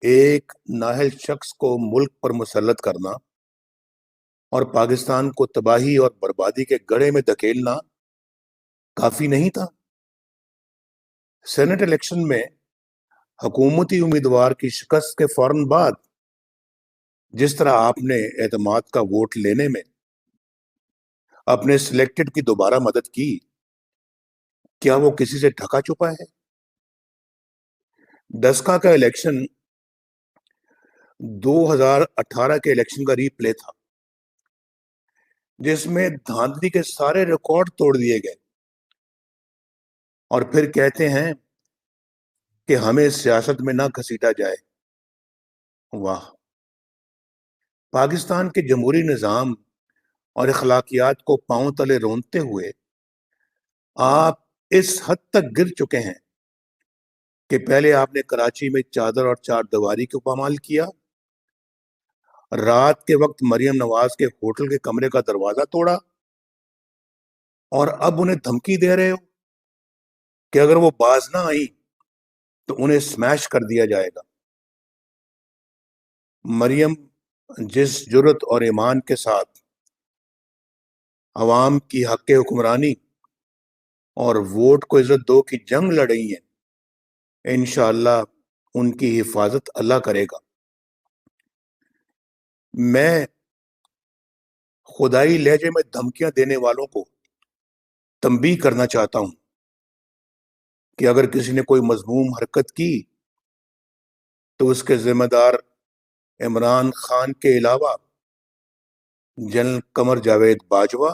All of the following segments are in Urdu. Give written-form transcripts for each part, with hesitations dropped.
ایک نااہل شخص کو ملک پر مسلط کرنا اور پاکستان کو تباہی اور بربادی کے گڑھے میں دھکیلنا کافی نہیں تھا؟ سینٹ الیکشن میں حکومتی امیدوار کی شکست کے فوراً بعد جس طرح آپ نے اعتماد کا ووٹ لینے میں اپنے سلیکٹڈ کی دوبارہ مدد کی، کیا وہ کسی سے ڈھکا چھپا ہے؟ دسکا کا الیکشن 2018 کے الیکشن کا ری پلے تھا، جس میں دھاندلی کے سارے ریکارڈ توڑ دیے گئے، اور پھر کہتے ہیں کہ ہمیں سیاست میں نہ گھسیٹا جائے۔ واہ! پاکستان کے جمہوری نظام اور اخلاقیات کو پاؤں تلے رونتے ہوئے آپ اس حد تک گر چکے ہیں کہ پہلے آپ نے کراچی میں چادر اور چار دیواری کو پامال کیا، رات کے وقت مریم نواز کے ہوٹل کے کمرے کا دروازہ توڑا، اور اب انہیں دھمکی دے رہے ہو کہ اگر وہ باز نہ آئی تو انہیں سمیش کر دیا جائے گا۔ مریم جس جرت اور ایمان کے ساتھ عوام کی حق حکمرانی اور ووٹ کو عزت دو کی جنگ لڑ رہی ہیں، انشاءاللہ ان کی حفاظت اللہ کرے گا۔ میں خدائی لہجے میں دھمکیاں دینے والوں کو تنبیہ کرنا چاہتا ہوں کہ اگر کسی نے کوئی مذموم حرکت کی تو اس کے ذمہ دار عمران خان کے علاوہ جنرل قمر جاوید باجوہ،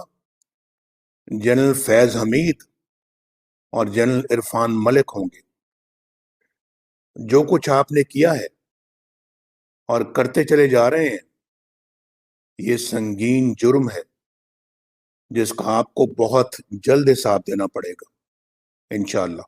جنرل فیض حمید اور جنرل عرفان ملک ہوں گے۔ جو کچھ آپ نے کیا ہے اور کرتے چلے جا رہے ہیں، یہ سنگین جرم ہے جس کا آپ کو بہت جلد حساب دینا پڑے گا، انشاءاللہ۔